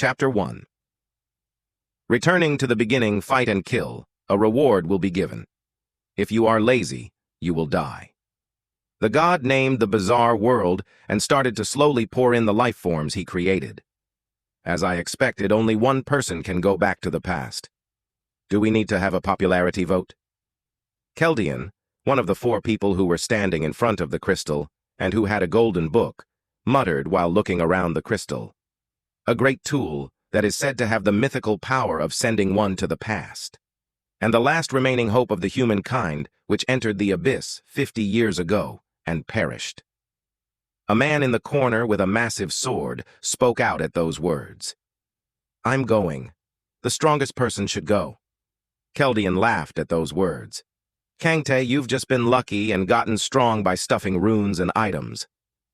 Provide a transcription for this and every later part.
Chapter 1. Returning to the beginning, fight and kill. A reward will be given. If you are lazy, you will die. The god named the bizarre world and started to slowly pour in the life forms he created. As I expected, only one person can go back to the past. Do we need to have a popularity vote? Keldian, one of the 4 people who were standing in front of the crystal and who had a golden book, muttered while looking around the crystal. A great tool that is said to have the mythical power of sending one to the past, and the last remaining hope of the humankind which entered the abyss 50 years ago and perished. A man in the corner with a massive sword spoke out at those words. "I'm going. The strongest person should go." Keldian laughed at those words. "Kangtae, you've just been lucky and gotten strong by stuffing runes and items.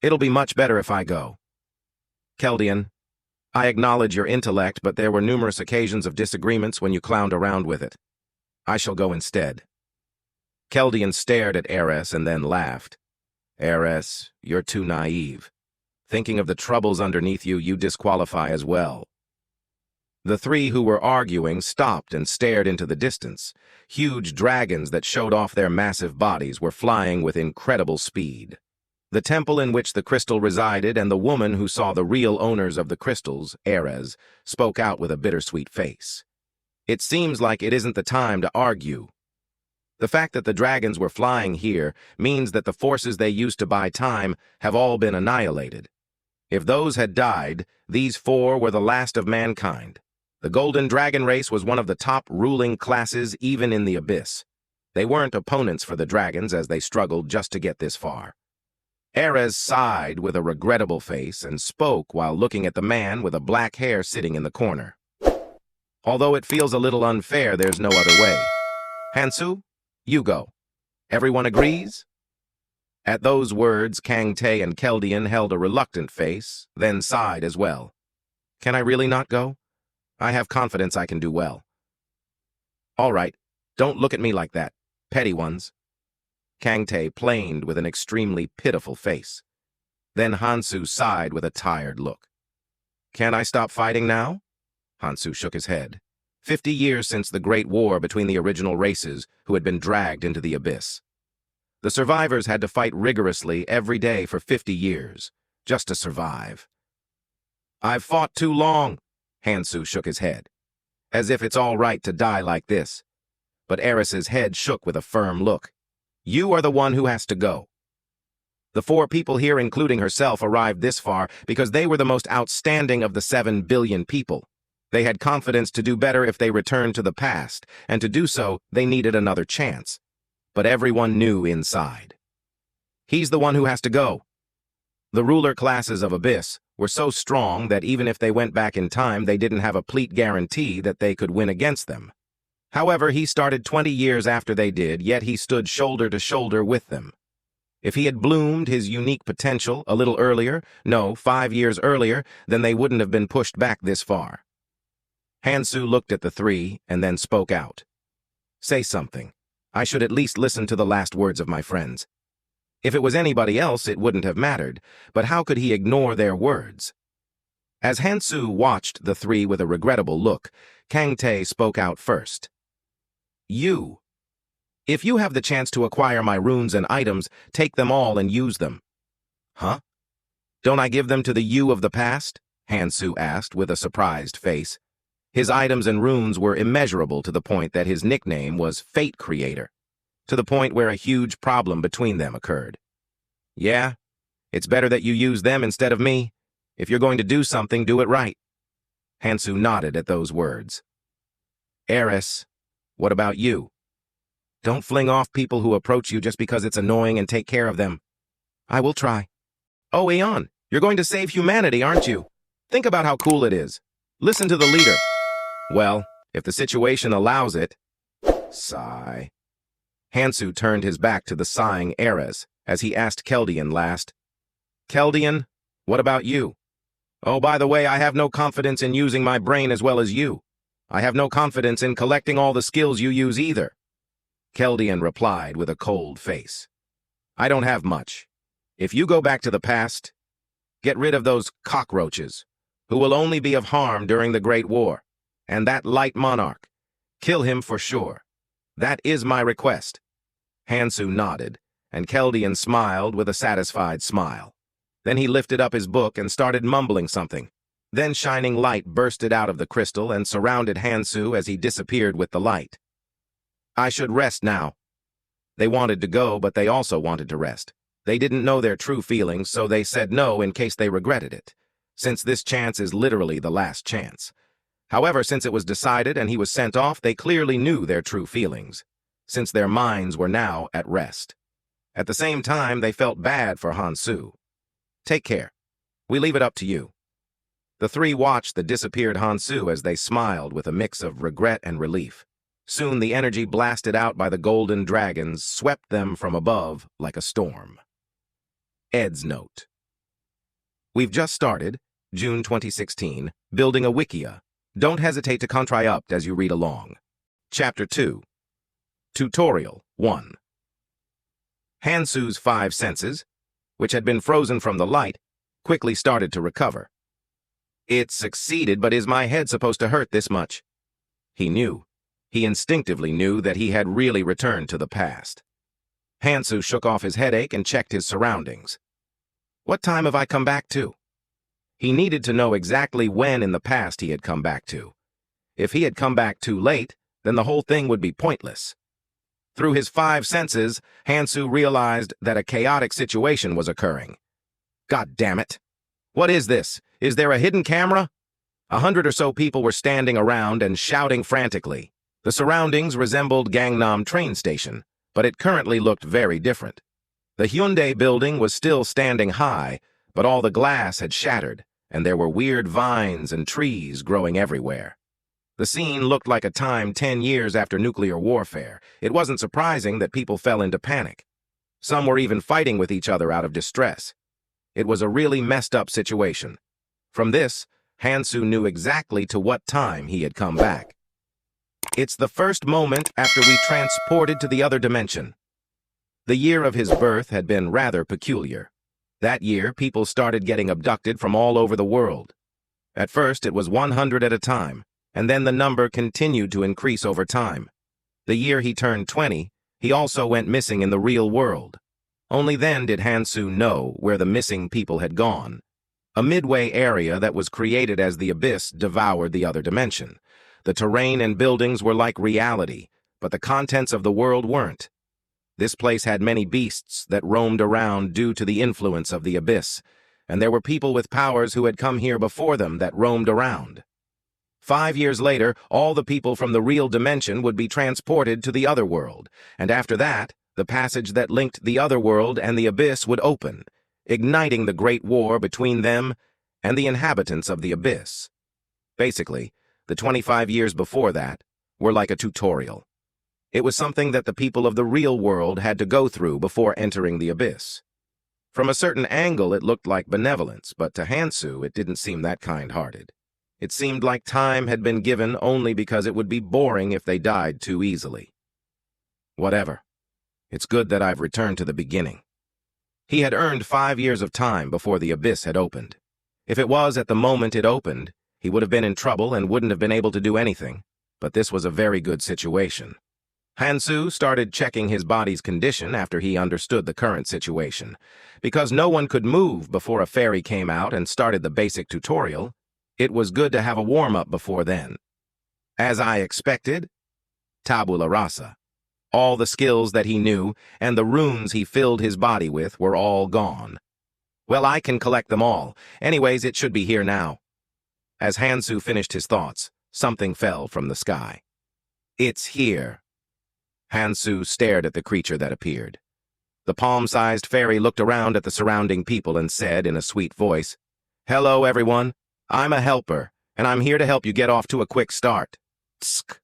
It'll be much better if I go." Keldian, I acknowledge your intellect, but there were numerous occasions of disagreements when you clowned around with it. I shall go instead. Keldian stared at Eris and then laughed. Eris, you're too naive. Thinking of the troubles underneath you, you disqualify as well. The 3 who were arguing stopped and stared into the distance. Huge dragons that showed off their massive bodies were flying with incredible speed. The temple in which the crystal resided and the woman who saw the real owners of the crystals, Eris, spoke out with a bittersweet face. It seems like it isn't the time to argue. The fact that the dragons were flying here means that the forces they used to buy time have all been annihilated. If those had died, these 4 were the last of mankind. The Golden Dragon race was one of the top ruling classes even in the abyss. They weren't opponents for the dragons as they struggled just to get this far. Eris sighed with a regrettable face and spoke while looking at the man with a black hair sitting in the corner. Although it feels a little unfair, there's no other way. Hansu, you go. Everyone agrees? At those words, Kangtae and Keldian held a reluctant face, then sighed as well. Can I really not go? I have confidence I can do well. All right, don't look at me like that, petty ones. Kangtae planed with an extremely pitiful face. Then Hansu sighed with a tired look. Can I stop fighting now? Hansu shook his head. 50 years since the Great War between the original races who had been dragged into the abyss. The survivors had to fight rigorously every day for 50 years, just to survive. I've fought too long, Hansu shook his head, as if it's all right to die like this. But Eris's head shook with a firm look. You are the one who has to go. The 4 people here, including herself, arrived this far because they were the most outstanding of the 7 billion people. They had confidence to do better if they returned to the past, and to do so, they needed another chance. But everyone knew inside. He's the one who has to go. The ruler classes of Abyss were so strong that even if they went back in time, they didn't have a complete guarantee that they could win against them. However, he started 20 years after they did, yet he stood shoulder to shoulder with them. If he had bloomed his unique potential a little earlier, no, 5 years earlier, then they wouldn't have been pushed back this far. Hansu looked at the 3 and then spoke out. Say something. I should at least listen to the last words of my friends. If it was anybody else, it wouldn't have mattered, but how could he ignore their words? As Hansu watched the 3 with a regrettable look, Kangtae spoke out first. You. If you have the chance to acquire my runes and items, take them all and use them. Huh? Don't I give them to the you of the past? Hansu asked with a surprised face. His items and runes were immeasurable to the point that his nickname was Fate Creator, to the point where a huge problem between them occurred. Yeah, it's better that you use them instead of me. If you're going to do something, do it right. Hansu nodded at those words. Eris, what about you? Don't fling off people who approach you just because it's annoying and take care of them. I will try. Oh, Aeon, you're going to save humanity, aren't you? Think about how cool it is. Listen to the leader. Well, if the situation allows it. Sigh. Hansu turned his back to the sighing Eris as he asked Keldian last. Keldian, what about you? Oh, by the way, I have no confidence in using my brain as well as you. I have no confidence in collecting all the skills you use either. Keldian replied with a cold face. I don't have much. If you go back to the past, get rid of those cockroaches who will only be of harm during the Great War. And that light monarch. Kill him for sure. That is my request." Hansu nodded, and Keldian smiled with a satisfied smile. Then he lifted up his book and started mumbling something. Then shining light bursted out of the crystal and surrounded Hansu as he disappeared with the light. "I should rest now." They wanted to go, but they also wanted to rest. They didn't know their true feelings, so they said no in case they regretted it, since this chance is literally the last chance. However, since it was decided and he was sent off, they clearly knew their true feelings, since their minds were now at rest. At the same time, they felt bad for Hansu. "Take care. We leave it up to you." The three watched the disappeared Hansu as they smiled with a mix of regret and relief. Soon the energy blasted out by the golden dragons swept them from above like a storm. Ed's note. We've just started, June 2016, building a wikia. Don't hesitate to contribuct as you read along. Chapter 2. Tutorial 1. Hansu's 5 senses, which had been frozen from the light, quickly started to recover. It succeeded, but is my head supposed to hurt this much? He knew. He instinctively knew that he had really returned to the past. Hansu shook off his headache and checked his surroundings. What time have I come back to? He needed to know exactly when in the past he had come back to. If he had come back too late, then the whole thing would be pointless. Through his 5 senses, Hansu realized that a chaotic situation was occurring. God damn it! What is this? Is there a hidden camera? 100 or so people were standing around and shouting frantically. The surroundings resembled Gangnam train station, but it currently looked very different. The Hyundai building was still standing high, but all the glass had shattered, and there were weird vines and trees growing everywhere. The scene looked like a time 10 years after nuclear warfare. It wasn't surprising that people fell into panic. Some were even fighting with each other out of distress. It was a really messed up situation. From this, Hansu knew exactly to what time he had come back. It's the first moment after we transported to the other dimension. The year of his birth had been rather peculiar. That year, people started getting abducted from all over the world. At first, it was 100 at a time, and then the number continued to increase over time. The year he turned 20, he also went missing in the real world. Only then did Hansu know where the missing people had gone. A midway area that was created as the abyss devoured the other dimension. The terrain and buildings were like reality, but the contents of the world weren't. This place had many beasts that roamed around due to the influence of the abyss, and there were people with powers who had come here before them that roamed around. 5 years later, all the people from the real dimension would be transported to the other world, and after that, the passage that linked the other world and the abyss would open, igniting the great war between them and the inhabitants of the abyss. Basically, the 25 years before that were like a tutorial. It was something that the people of the real world had to go through before entering the abyss. From a certain angle, it looked like benevolence, but to Hansu, it didn't seem that kind-hearted. It seemed like time had been given only because it would be boring if they died too easily. Whatever. It's good that I've returned to the beginning. He had earned 5 years of time before the abyss had opened. If it was at the moment it opened, he would have been in trouble and wouldn't have been able to do anything, but this was a very good situation. Hansu started checking his body's condition after he understood the current situation. Because no one could move before a fairy came out and started the basic tutorial, it was good to have a warm-up before then. As I expected, tabula rasa. All the skills that he knew and the runes he filled his body with were all gone. Well, I can collect them all. Anyways, it should be here now. As Hansu finished his thoughts, something fell from the sky. It's here. Hansu stared at the creature that appeared. The palm-sized fairy looked around at the surrounding people and said in a sweet voice, "Hello, everyone. I'm a helper, and I'm here to help you get off to a quick start." Tsk.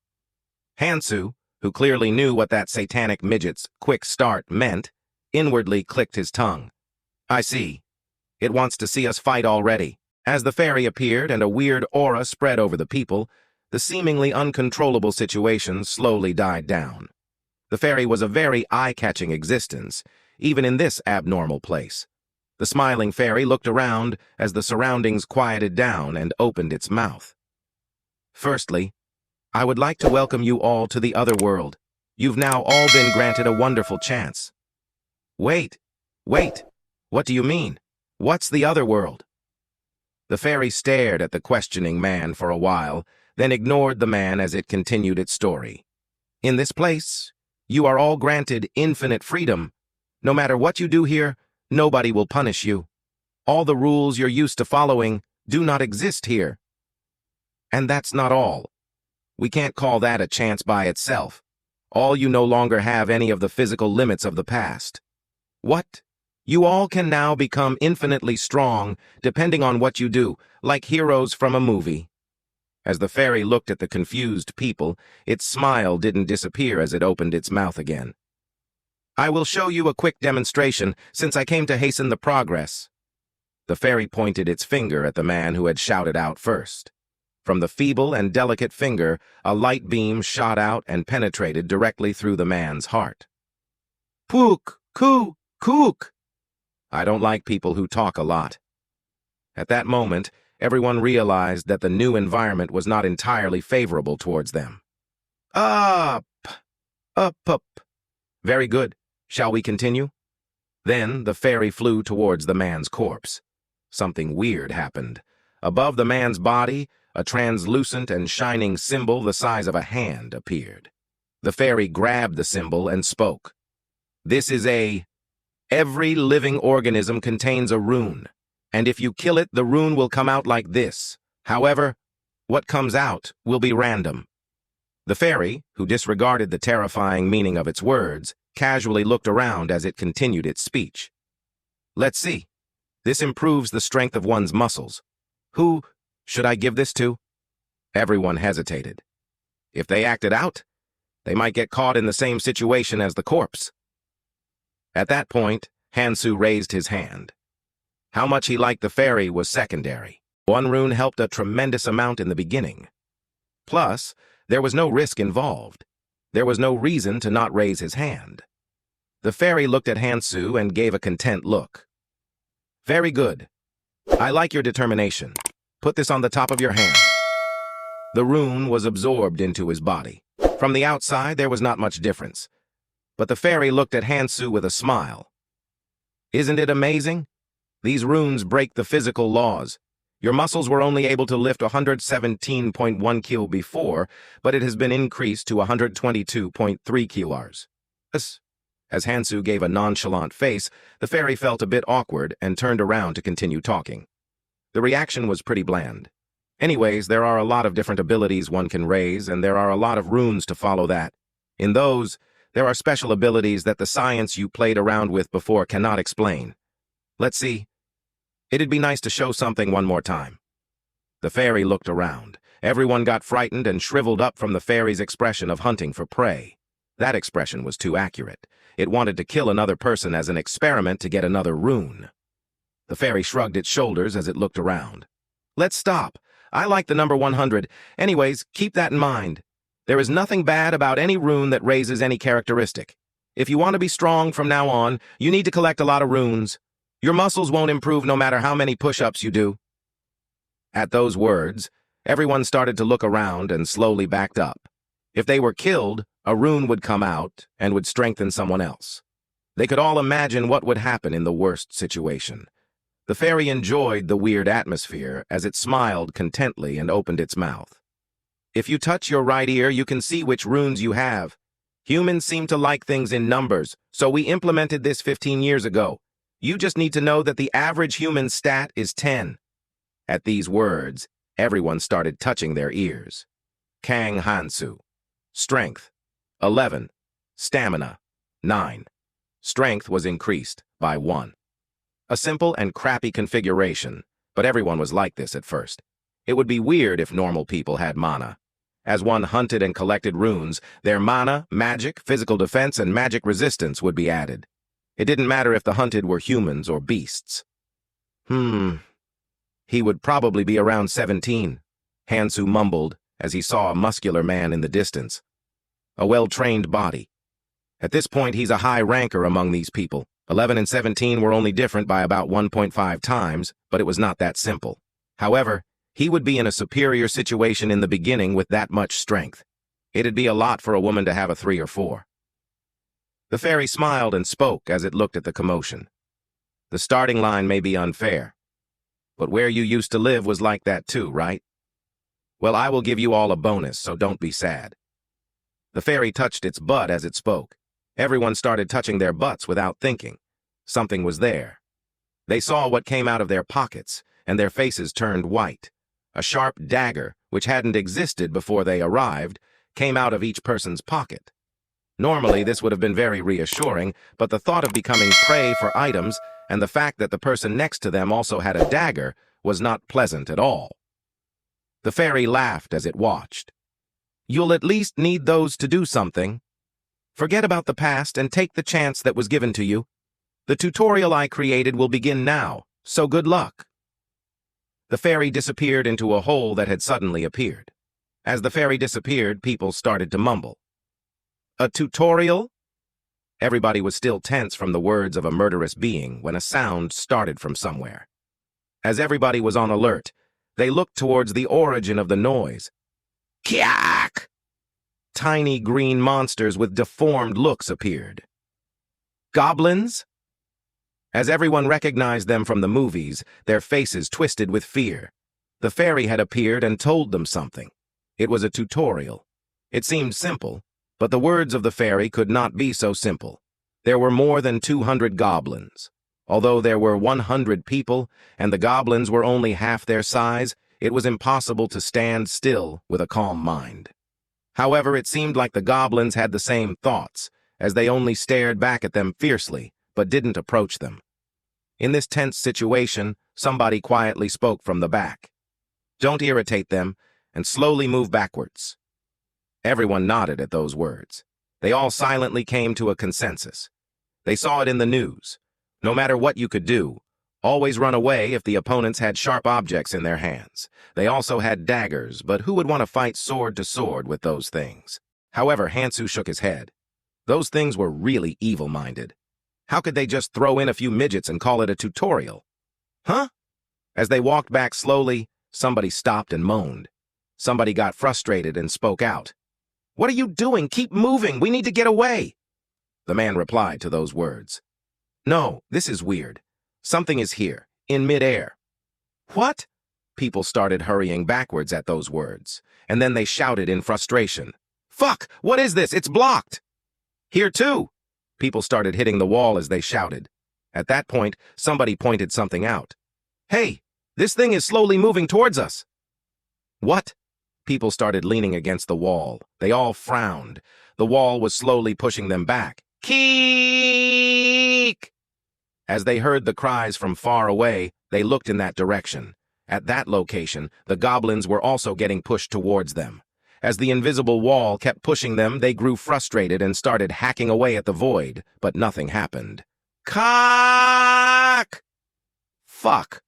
Hansu, who clearly knew what that satanic midget's quick start meant, inwardly clicked his tongue. I see. It wants to see us fight already. As the fairy appeared and a weird aura spread over the people, the seemingly uncontrollable situation slowly died down. The fairy was a very eye-catching existence, even in this abnormal place. The smiling fairy looked around as the surroundings quieted down and opened its mouth. Firstly, I would like to welcome you all to the other world. You've now all been granted a wonderful chance. Wait, what do you mean? What's the other world? The fairy stared at the questioning man for a while, then ignored the man as it continued its story. In this place, you are all granted infinite freedom. No matter what you do here, nobody will punish you. All the rules you're used to following do not exist here. And that's not all. We can't call that a chance by itself. All you no longer have any of the physical limits of the past. What? You all can now become infinitely strong, depending on what you do, like heroes from a movie. As the fairy looked at the confused people, its smile didn't disappear as it opened its mouth again. I will show you a quick demonstration, since I came to hasten the progress. The fairy pointed its finger at the man who had shouted out first. From the feeble and delicate finger, a light beam shot out and penetrated directly through the man's heart. Pook, coo, kook. I don't like people who talk a lot. At that moment, everyone realized that the new environment was not entirely favorable towards them. Up. Very good. Shall we continue? Then the fairy flew towards the man's corpse. Something weird happened. Above the man's body, a translucent and shining symbol the size of a hand appeared. The fairy grabbed the symbol and spoke. This is Every living organism contains a rune, and if you kill it, the rune will come out like this. However, what comes out will be random. The fairy, who disregarded the terrifying meaning of its words, casually looked around as it continued its speech. Let's see. This improves the strength of one's muscles. Who should I give this to? Everyone hesitated. If they acted out, they might get caught in the same situation as the corpse. At that point, Hansu raised his hand. How much he liked the fairy was secondary. One rune helped a tremendous amount in the beginning. Plus, there was no risk involved. There was no reason to not raise his hand. The fairy looked at Hansu and gave a content look. Very good. I like your determination. Put this on the top of your hand. The rune was absorbed into his body. From the outside, there was not much difference. But the fairy looked at Hansu with a smile. Isn't it amazing? These runes break the physical laws. Your muscles were only able to lift 117.1 kilo before, but it has been increased to 122.3 kilos. As Hansu gave a nonchalant face, the fairy felt a bit awkward and turned around to continue talking. The reaction was pretty bland. Anyways, there are a lot of different abilities one can raise, and there are a lot of runes to follow that. In those, there are special abilities that the science you played around with before cannot explain. Let's see. It'd be nice to show something one more time. The fairy looked around. Everyone got frightened and shriveled up from the fairy's expression of hunting for prey. That expression was too accurate. It wanted to kill another person as an experiment to get another rune. The fairy shrugged its shoulders as it looked around. Let's stop. I like the number 100. Anyways, keep that in mind. There is nothing bad about any rune that raises any characteristic. If you want to be strong from now on, you need to collect a lot of runes. Your muscles won't improve no matter how many push-ups you do. At those words, everyone started to look around and slowly backed up. If they were killed, a rune would come out and would strengthen someone else. They could all imagine what would happen in the worst situation. The fairy enjoyed the weird atmosphere as it smiled contently and opened its mouth. If you touch your right ear, you can see which runes you have. Humans seem to like things in numbers, so we implemented this 15 years ago. You just need to know that the average human stat is 10. At these words, everyone started touching their ears. Kang Hansu. Strength, 11. Stamina, 9. Strength was increased by 1. A simple and crappy configuration, but everyone was like this at first. It would be weird if normal people had mana. As one hunted and collected runes, their mana, magic, physical defense, and magic resistance would be added. It didn't matter if the hunted were humans or beasts. He would probably be around 17, Hansu mumbled as he saw a muscular man in the distance. A well-trained body. At this point, he's a high ranker among these people, 11 and 17 were only different by about 1.5 times, but it was not that simple. However, he would be in a superior situation in the beginning with that much strength. It'd be a lot for a woman to have a 3 or 4. The fairy smiled and spoke as it looked at the commotion. The starting line may be unfair, but where you used to live was like that too, right? Well, I will give you all a bonus, so don't be sad. The fairy touched its butt as it spoke. Everyone started touching their butts without thinking. Something was there. They saw what came out of their pockets, and their faces turned white. A sharp dagger, which hadn't existed before they arrived, came out of each person's pocket. Normally, this would have been very reassuring, but the thought of becoming prey for items and the fact that the person next to them also had a dagger was not pleasant at all. The fairy laughed as it watched. You'll at least need those to do something. Forget about the past and take the chance that was given to you. The tutorial I created will begin now, so good luck. The fairy disappeared into a hole that had suddenly appeared. As the fairy disappeared, people started to mumble. A tutorial? Everybody was still tense from the words of a murderous being when a sound started from somewhere. As everybody was on alert, they looked towards the origin of the noise. Kyak! Tiny green monsters with deformed looks appeared. Goblins? As everyone recognized them from the movies, their faces twisted with fear. The fairy had appeared and told them something. It was a tutorial. It seemed simple, but the words of the fairy could not be so simple. There were more than 200 goblins. Although there were 100 people, and the goblins were only half their size, it was impossible to stand still with a calm mind. However, it seemed like the goblins had the same thoughts, as they only stared back at them fiercely, but didn't approach them. In this tense situation, somebody quietly spoke from the back. Don't irritate them, and slowly move backwards. Everyone nodded at those words. They all silently came to a consensus. They saw it in the news. No matter what you could do, always run away if the opponents had sharp objects in their hands. They also had daggers, but who would want to fight sword to sword with those things? However, Hansu shook his head. Those things were really evil-minded. How could they just throw in a few midgets and call it a tutorial? Huh? As they walked back slowly, somebody stopped and moaned. Somebody got frustrated and spoke out. What are you doing? Keep moving! We need to get away! The man replied to those words. No, this is weird. Something is here, in midair. What? People started hurrying backwards at those words, and then they shouted in frustration. Fuck! What is this? It's blocked! Here too! People started hitting the wall as they shouted. At that point, somebody pointed something out. Hey, this thing is slowly moving towards us. What? People started leaning against the wall. They all frowned. The wall was slowly pushing them back. Keek! As they heard the cries from far away, they looked in that direction. At that location, the goblins were also getting pushed towards them. As the invisible wall kept pushing them, they grew frustrated and started hacking away at the void, but nothing happened. Cock! Fuck!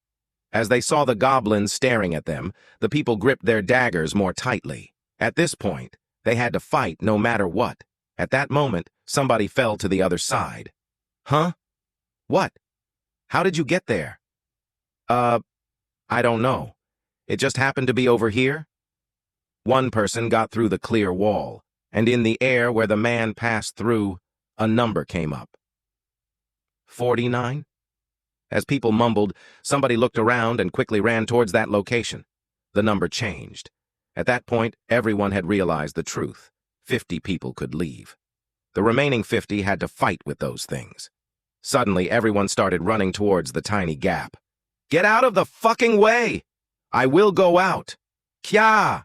As they saw the goblins staring at them, the people gripped their daggers more tightly. At this point, they had to fight no matter what. At that moment, somebody fell to the other side. Huh? What? How did you get there? I don't know. It just happened to be over here? One person got through the clear wall, and in the air where the man passed through, a number came up. 49? As people mumbled, somebody looked around and quickly ran towards that location. The number changed. At that point, everyone had realized the truth. 50 people could leave. The remaining 50 had to fight with those things. Suddenly, everyone started running towards the tiny gap. Get out of the fucking way! I will go out! Kya!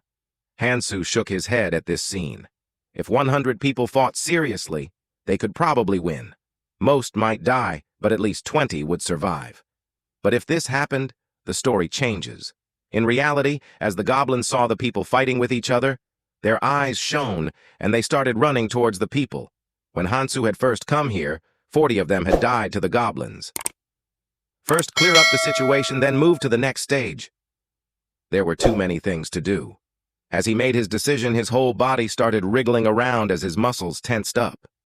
Hansu shook his head at this scene. If 100 people fought seriously, they could probably win. Most might die, but at least 20 would survive. But if this happened, the story changes. In reality, as the goblins saw the people fighting with each other, their eyes shone, and they started running towards the people. When Hansu had first come here, 40 of them had died to the goblins. First clear up the situation, then move to the next stage. There were too many things to do. As he made his decision, his whole body started wriggling around as his muscles tensed up.